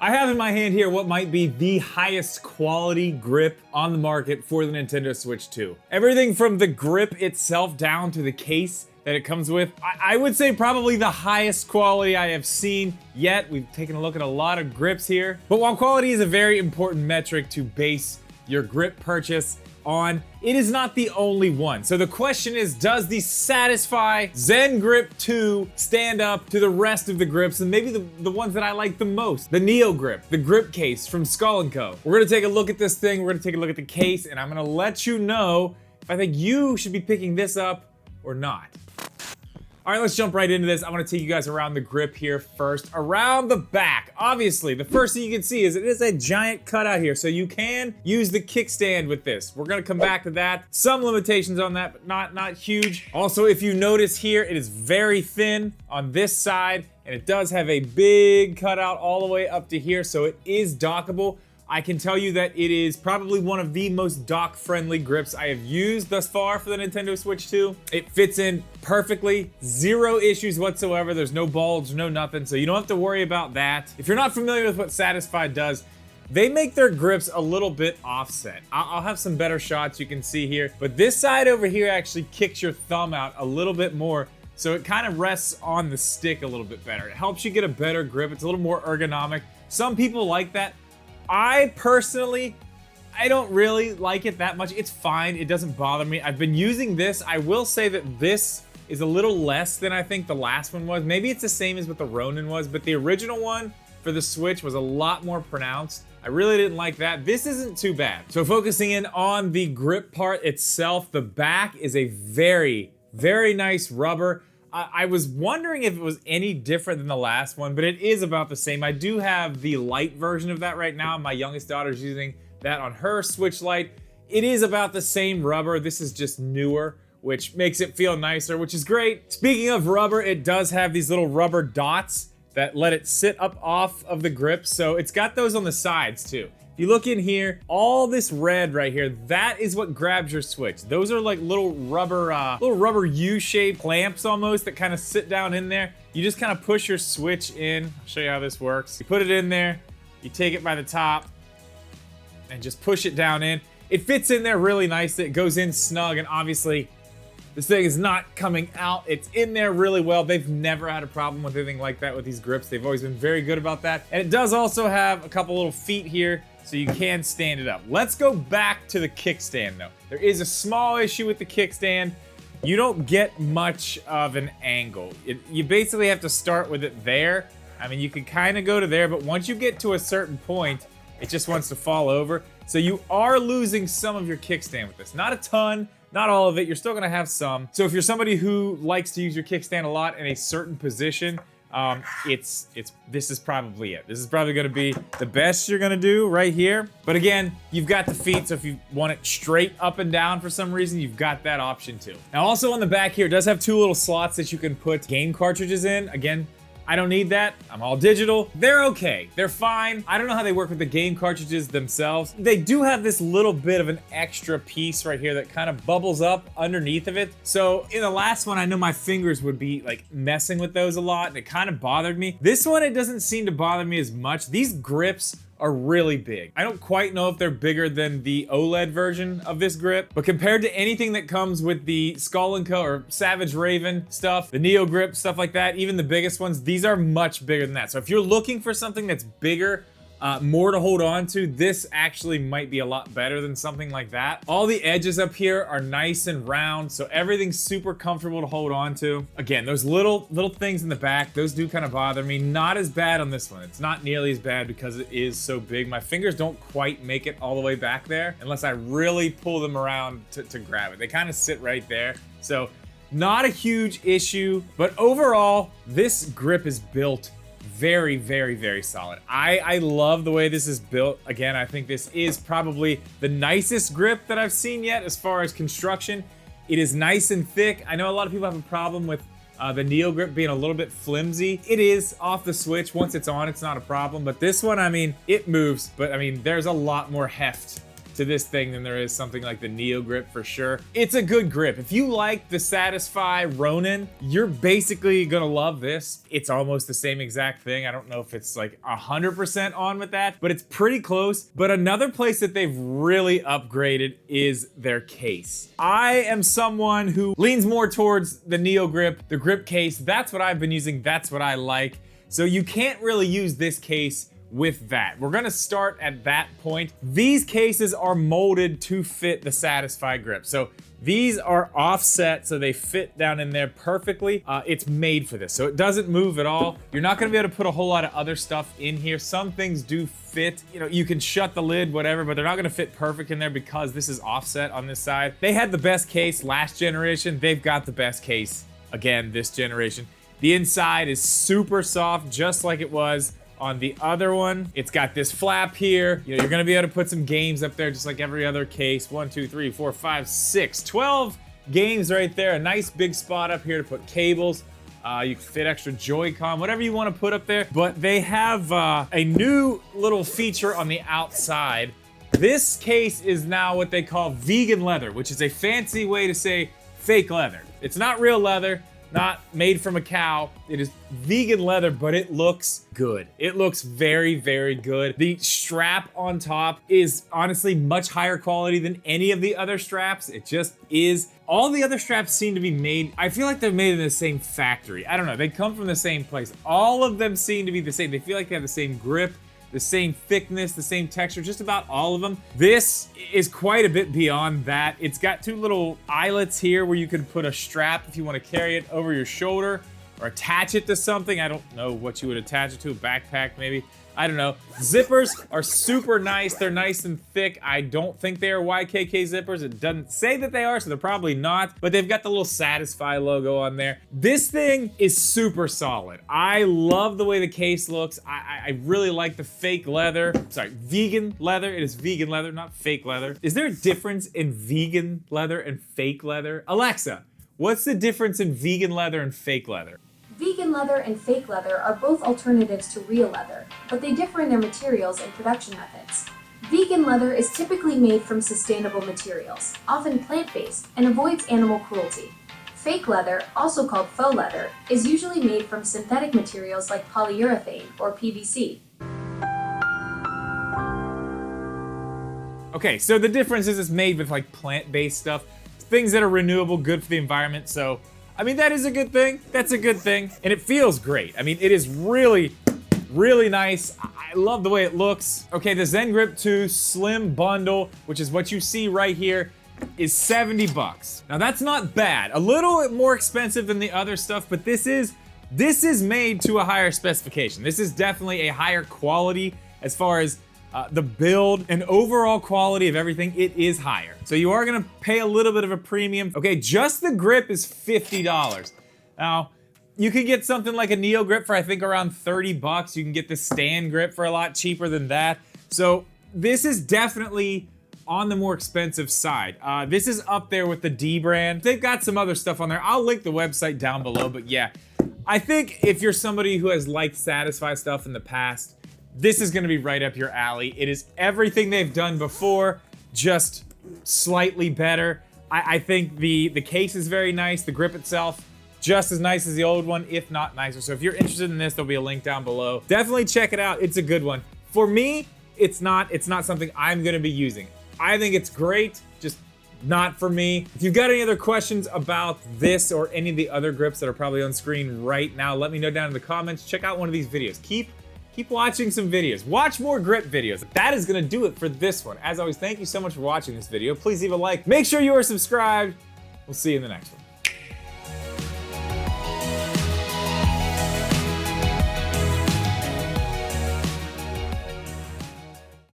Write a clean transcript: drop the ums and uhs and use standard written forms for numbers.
I have in my hand here what might be the highest quality grip on the market for the Nintendo Switch 2. Everything from the grip itself down to the case that it comes with, I would say probably the highest quality I have seen yet. We've taken a look at a lot of grips here. But while quality is a very important metric to base your grip purchase on, it is not the only one. So the question is, does the Satisfye ZenGrip 2 stand up to the rest of the grips, and maybe the ones that I like the most? The Neo Grip, the grip case from Skull & Co. We're gonna take a look at this thing, we're gonna take a look at the case, and I'm gonna let you know if I think you should be picking this up or not. All right, let's jump right into this. I want to take you guys around the grip here first. Around the back, obviously, the first thing you can see is it is a giant cutout here, so you can use the kickstand with this. We're gonna come back to that. Some limitations on that, but not huge. Also, if you notice here, it is very thin on this side, and it does have a big cutout all the way up to here, so it is dockable. I can tell you that it is probably one of the most dock-friendly grips I have used thus far for the Nintendo Switch 2. It fits in perfectly, zero issues whatsoever. There's no bulge, no nothing, so you don't have to worry about that. If you're not familiar with what Satisfye does, they make their grips a little bit offset. I'll have some better shots you can see here, but this side over here actually kicks your thumb out a little bit more, so it kind of rests on the stick a little bit better. It helps you get a better grip. It's a little more ergonomic. Some people like that. I personally, I don't really like it that much. It's fine, it doesn't bother me. I've been using this. I will say that this is a little less than I think the last one was. Maybe it's the same as what the Ronin was, but the original one for the Switch was a lot more pronounced. I really didn't like that. This isn't too bad. So focusing in on the grip part itself, the back is a very, very nice rubber. I was wondering if it was any different than the last one, but it is about the same. I do have the Lite version of that right now. My youngest daughter's using that on her Switch Lite. It is about the same rubber. This is just newer, which makes it feel nicer, which is great. Speaking of rubber, it does have these little rubber dots that let it sit up off of the grip. So it's got those on the sides too. You look in here, all this red right here, that is what grabs your Switch. Those are like little rubber U-shaped clamps almost that kind of sit down in there. You just kind of push your Switch in. I'll show you how this works. You put it in there, you take it by the top, and just push it down in. It fits in there really nicely. It goes in snug, and obviously, this thing is not coming out. It's in there really well. They've never had a problem with anything like that with these grips. They've always been very good about that. And it does also have a couple little feet here, so you can stand it up. Let's go back to the kickstand though. There is a small issue with the kickstand. You don't get much of an angle. You basically have to start with it there. I mean, you can kind of go to there, but once you get to a certain point, it just wants to fall over. So you are losing some of your kickstand with this. Not a ton, not all of it. You're still gonna have some. So if you're somebody who likes to use your kickstand a lot in a certain position, this is probably it. This is probably gonna be the best you're gonna do right here. But again, you've got the feet, so if you want it straight up and down for some reason, you've got that option too. Now also on the back here, it does have two little slots that you can put game cartridges in. Again, I don't need that. I'm all digital. They're okay. They're fine. I don't know how they work with the game cartridges themselves. They do have this little bit of an extra piece right here that kind of bubbles up underneath of it. So in the last one, I know my fingers would be like messing with those a lot, and it kind of bothered me. This one, it doesn't seem to bother me as much. These grips are really big. I don't quite know if they're bigger than the OLED version of this grip, but compared to anything that comes with the Skull & Co. or Savage Raven stuff, the Neo Grip, stuff like that, even the biggest ones, these are much bigger than that. So if you're looking for something that's bigger, more to hold on to, this actually might be a lot better than something like that. All the edges up here are nice and round, so everything's super comfortable to hold on to. Again, those little things in the back, those do kind of bother me. Not as bad on this one. It's not nearly as bad because it is so big. My fingers don't quite make it all the way back there unless I really pull them around to grab it. They kind of sit right there. So not a huge issue, but overall, this grip is built very, very, very solid. I love the way this is built. Again, I think this is probably the nicest grip that I've seen yet as far as construction. It is nice and thick. I know a lot of people have a problem with the Neo Grip being a little bit flimsy. It is off the Switch. Once it's on, it's not a problem. But this one, I mean, it moves. But I mean, there's a lot more heft to this thing than there is something like the Neo Grip for sure. It's a good grip. If you like the Satisfye Ronin, you're basically gonna love this. It's almost the same exact thing. I don't know if it's like 100% on with that, but it's pretty close. But another place that they've really upgraded is their case. I am someone who leans more towards the Neo Grip, the grip case. That's what I've been using. That's what I like. So you can't really use this case with that. We're gonna start at that point. These cases are molded to fit the Satisfye grip. So these are offset so they fit down in there perfectly. It's made for this, so it doesn't move at all. You're not gonna be able to put a whole lot of other stuff in here. Some things do fit. You know, you can shut the lid, whatever, but they're not gonna fit perfect in there because this is offset on this side. They had the best case last generation. They've got the best case again this generation. The inside is super soft, just like it was on the other one. It's got this flap here. You know, you're gonna be able to put some games up there just like every other case. 1, 2, 3, 4, 5, 6, 12 games right there. A nice big spot up here to put cables. You can fit extra Joy-Con, whatever you want to put up there. But they have a new little feature on the outside. This case is now what they call vegan leather, which is a fancy way to say fake leather. It's not real leather, not made from a cow. It is vegan leather, but it looks good. It looks very, very good. The strap on top is honestly much higher quality than any of the other straps. It just is. All the other straps seem to be made, I feel like they're made in the same factory. I don't know, they come from the same place. All of them seem to be the same. They feel like they have the same grip, the same thickness, the same texture, just about all of them. This is quite a bit beyond that. It's got two little eyelets here where you can put a strap if you want to carry it over your shoulder or attach it to something. I don't know what you would attach it to, a backpack maybe. I don't know. Zippers are super nice. They're nice and thick. I don't think they are YKK zippers. It doesn't say that they are, so they're probably not, but they've got the little Satisfye logo on there. This thing is super solid. I love the way the case looks. I really like the fake leather. Sorry, vegan leather. It is vegan leather, not fake leather. Is there a difference in vegan leather and fake leather? Alexa, what's the difference in vegan leather and fake leather? Vegan leather and fake leather are both alternatives to real leather, but they differ in their materials and production methods. Vegan leather is typically made from sustainable materials, often plant-based, and avoids animal cruelty. Fake leather, also called faux leather, is usually made from synthetic materials like polyurethane or PVC. Okay, so the difference is it's made with like plant-based stuff, things that are renewable, good for the environment, so I mean, that is a good thing. That's a good thing. And it feels great. I mean, it is really, really nice. I love the way it looks. Okay, the ZenGrip 2 Slim Bundle, which is what you see right here, is 70 bucks. Now that's not bad. A little bit more expensive than the other stuff, but this is made to a higher specification. This is definitely a higher quality as far as the build and overall quality of everything. It is higher. So you are gonna pay a little bit of a premium. Okay, just the grip is $50. Now, you can get something like a Neo Grip for I think around 30 bucks. You can get the stand grip for a lot cheaper than that. So this is definitely on the more expensive side. This is up there with the D brand. They've got some other stuff on there. I'll link the website down below, but yeah. I think if you're somebody who has liked Satisfye stuff in the past, this is gonna be right up your alley. It is everything they've done before, just slightly better. I think the case is very nice. The grip itself, just as nice as the old one, if not nicer. So if you're interested in this, there'll be a link down below. Definitely check it out. It's a good one. For me, it's not something I'm gonna be using. I think it's great, just not for me. If you've got any other questions about this or any of the other grips that are probably on screen right now, let me know down in the comments. Check out one of these videos. Keep watching some videos. Watch more grip videos. That is gonna do it for this one. As always, thank you so much for watching this video. Please leave a like. Make sure you are subscribed. We'll see you in the next one.